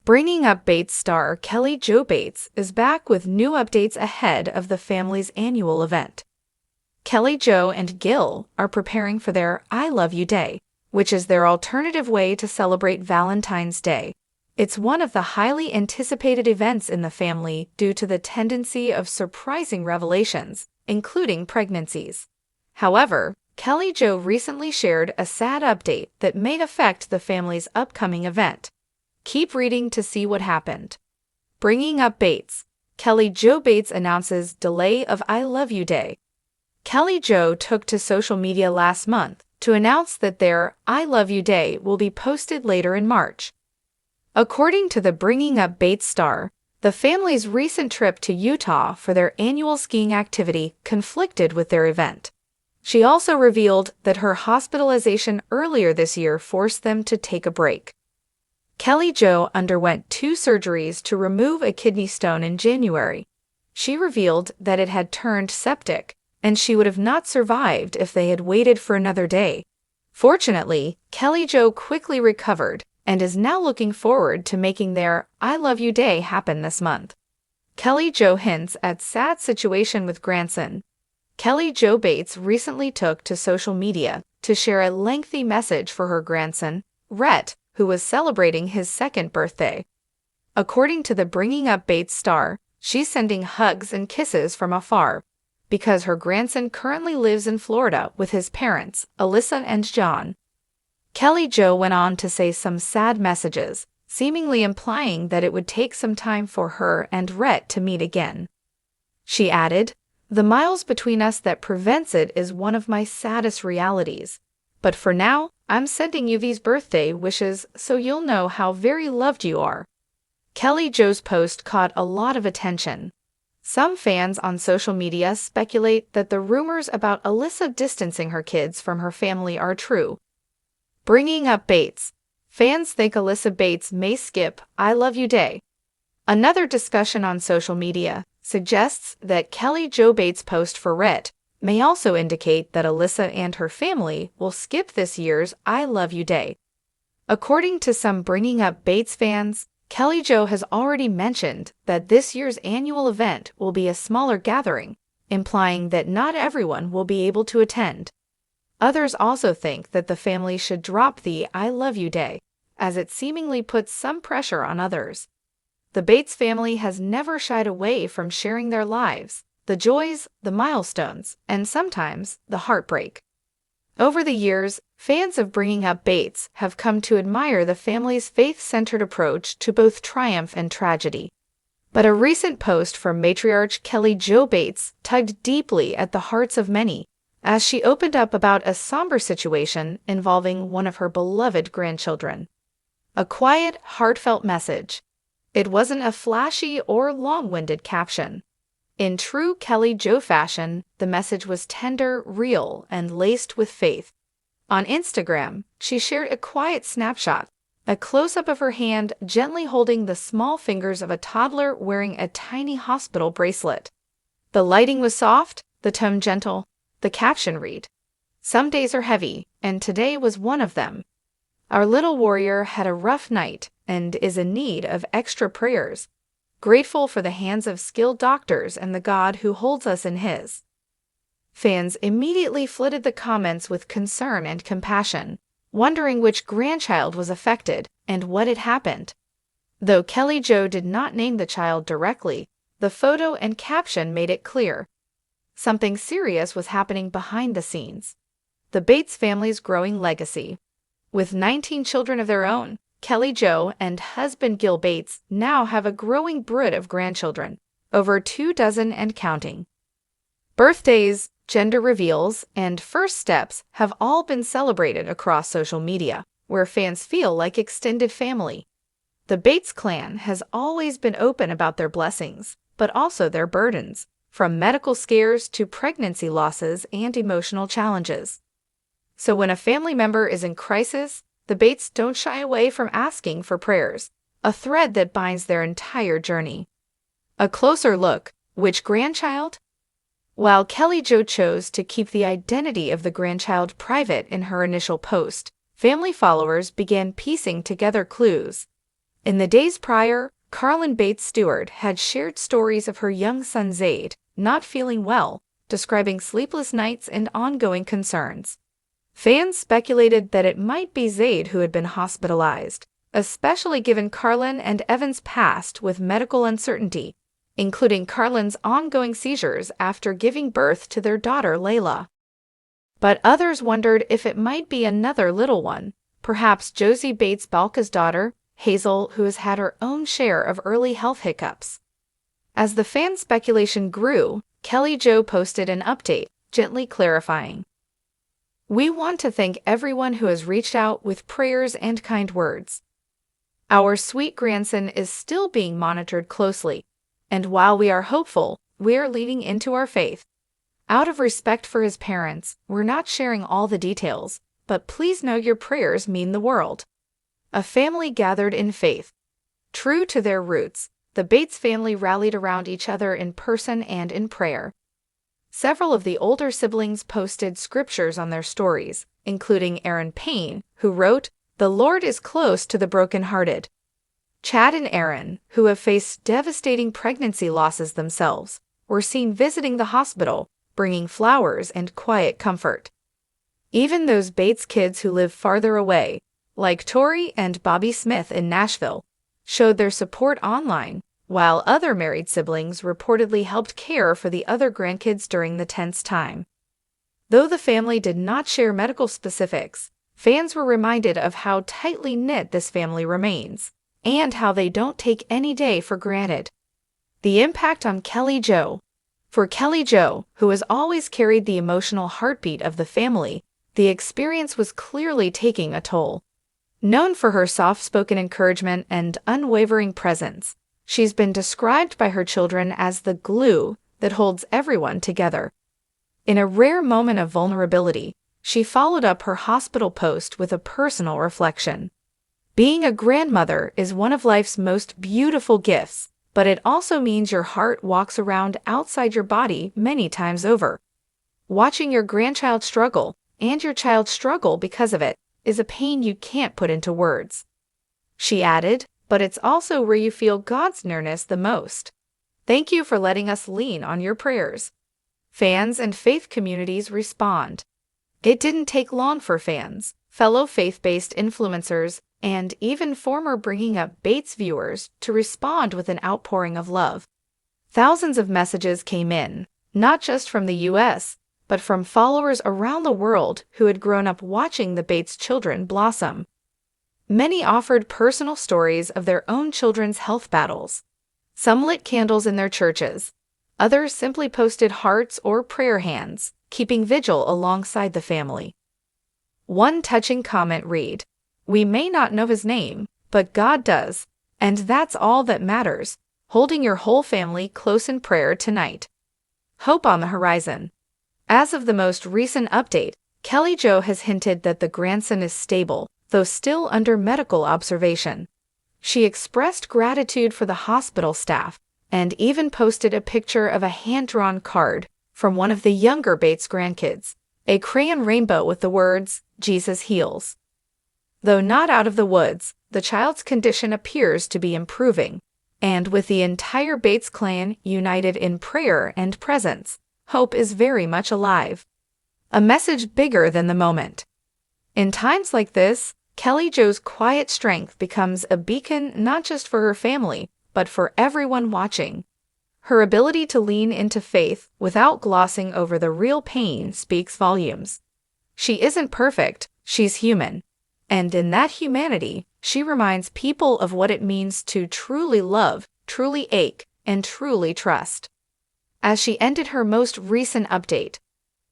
Bringing Up Bates star Kelly Jo Bates is back with new updates ahead of the family's annual event. Kelly Jo and Gil are preparing for their I Love You Day, which is their alternative way to celebrate Valentine's Day. It's one of the highly anticipated events in the family due to the tendency of surprising revelations, including pregnancies. However, Kelly Jo recently shared a sad update that may affect the family's upcoming event. Keep reading to see what happened. Bringing Up Bates. Kelly Jo Bates announces delay of I Love You Day. Kelly Jo took to social media last month to announce that their I Love You Day will be posted later in March. According to the Bringing Up Bates star, the family's recent trip to Utah for their annual skiing activity conflicted with their event. She also revealed that her hospitalization earlier this year forced them to take a break. Kelly Jo underwent 2 surgeries to remove a kidney stone in January. She revealed that it had turned septic, and she would have not survived if they had waited for another day. Fortunately, Kelly Jo quickly recovered and is now looking forward to making their I Love You Day happen this month. Kelly Jo hints at sad situation with grandson. Kelly Jo Bates recently took to social media to share a lengthy message for her grandson, Rhett, who was celebrating his 2nd birthday. According to the Bringing Up Bates star, she's sending hugs and kisses from afar because her grandson currently lives in Florida with his parents, Alyssa and John. Kelly Jo went on to say some sad messages, seemingly implying that it would take some time for her and Rhett to meet again. She added, "The miles between us that prevents it is one of my saddest realities. But for now, I'm sending you these birthday wishes so you'll know how very loved you are." Kelly Jo's post caught a lot of attention. Some fans on social media speculate that the rumors about Alyssa distancing her kids from her family are true. Bringing Up Bates. Fans think Alyssa Bates may skip I Love You Day. Another discussion on social media suggests that Kelly Jo Bates' post for Rhett may also indicate that Alyssa and her family will skip this year's I Love You Day. According to some Bringing Up Bates fans, Kelly Jo has already mentioned that this year's annual event will be a smaller gathering, implying that not everyone will be able to attend. Others also think that the family should drop the I Love You Day, as it seemingly puts some pressure on others. The Bates family has never shied away from sharing their lives, the joys, the milestones, and sometimes the heartbreak. Over the years, fans of Bringing Up Bates have come to admire the family's faith-centered approach to both triumph and tragedy. But a recent post from matriarch Kelly Jo Bates tugged deeply at the hearts of many, as she opened up about a somber situation involving one of her beloved grandchildren. A quiet, heartfelt message. It wasn't a flashy or long-winded caption. In true Kelly Jo fashion, the message was tender, real, and laced with faith. On Instagram, she shared a quiet snapshot, a close-up of her hand gently holding the small fingers of a toddler wearing a tiny hospital bracelet. The lighting was soft, the tone gentle. The caption read, "Some days are heavy, and today was one of them. Our little warrior had a rough night and is in need of extra prayers. Grateful for the hands of skilled doctors and the God who holds us in His." Fans immediately flooded the comments with concern and compassion, wondering which grandchild was affected and what had happened. Though Kelly Jo did not name the child directly, the photo and caption made it clear. Something serious was happening behind the scenes. The Bates family's growing legacy. With 19 children of their own, Kelly Jo and husband Gil Bates now have a growing brood of grandchildren, over 24 and counting. Birthdays, gender reveals, and first steps have all been celebrated across social media, where fans feel like extended family. The Bates clan has always been open about their blessings, but also their burdens, from medical scares to pregnancy losses and emotional challenges. So when a family member is in crisis, the Bates don't shy away from asking for prayers, a thread that binds their entire journey. A closer look. Which grandchild? While Kelly Jo chose to keep the identity of the grandchild private in her initial post, family followers began piecing together clues. In the days prior, Carlin Bates Stewart had shared stories of her young son Zaid not feeling well, describing sleepless nights and ongoing concerns. Fans speculated that it might be Zaid who had been hospitalized, especially given Carlin and Evan's past with medical uncertainty, including Carlin's ongoing seizures after giving birth to their daughter Layla. But others wondered if it might be another little one, perhaps Josie Bates Balka's daughter, Hazel, who has had her own share of early health hiccups. As the fan speculation grew, Kelly Jo posted an update, gently clarifying, "We want to thank everyone who has reached out with prayers and kind words. Our sweet grandson is still being monitored closely, and while we are hopeful, we are leaning into our faith. Out of respect for his parents, we're not sharing all the details, but please know your prayers mean the world." A family gathered in faith. True to their roots, the Bates family rallied around each other in person and in prayer. Several of the older siblings posted scriptures on their stories, including Aaron Payne, who wrote, "The Lord is close to the brokenhearted." Chad and Aaron, who have faced devastating pregnancy losses themselves, were seen visiting the hospital, bringing flowers and quiet comfort. Even those Bates kids who live farther away, like Tori and Bobby Smith in Nashville, showed their support online, while other married siblings reportedly helped care for the other grandkids during the tense time. Though the family did not share medical specifics, fans were reminded of how tightly knit this family remains, and how they don't take any day for granted. The impact on Kelly Jo. For Kelly Jo, who has always carried the emotional heartbeat of the family, the experience was clearly taking a toll. Known for her soft-spoken encouragement and unwavering presence, she's been described by her children as the glue that holds everyone together. In a rare moment of vulnerability, she followed up her hospital post with a personal reflection. "Being a grandmother is one of life's most beautiful gifts, but it also means your heart walks around outside your body many times over. Watching your grandchild struggle, and your child struggle because of it, is a pain you can't put into words." She added, "But it's also where you feel God's nearness the most. Thank you for letting us lean on your prayers." Fans and faith communities respond. It didn't take long for fans, fellow faith-based influencers, and even former Bringing Up Bates viewers to respond with an outpouring of love. Thousands of messages came in, not just from the U.S., but from followers around the world who had grown up watching the Bates children blossom. Many offered personal stories of their own children's health battles. Some lit candles in their churches. Others simply posted hearts or prayer hands, keeping vigil alongside the family. One touching comment read, "We may not know his name, but God does, and that's all that matters, holding your whole family close in prayer tonight." Hope on the horizon. As of the most recent update, Kelly Jo has hinted that the grandson is stable, though still under medical observation. She expressed gratitude for the hospital staff and even posted a picture of a hand-drawn card from one of the younger Bates grandkids, a crayon rainbow with the words, "Jesus heals." Though not out of the woods, the child's condition appears to be improving, and with the entire Bates clan united in prayer and presence, hope is very much alive. A message bigger than the moment. In times like this, Kelly Jo's quiet strength becomes a beacon not just for her family, but for everyone watching. Her ability to lean into faith without glossing over the real pain speaks volumes. She isn't perfect, she's human. And in that humanity, she reminds people of what it means to truly love, truly ache, and truly trust. As she ended her most recent update,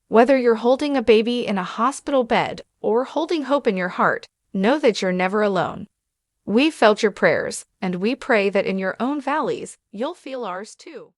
"Whether you're holding a baby in a hospital bed or holding hope in your heart, know that you're never alone. We felt your prayers, and we pray that in your own valleys, you'll feel ours too."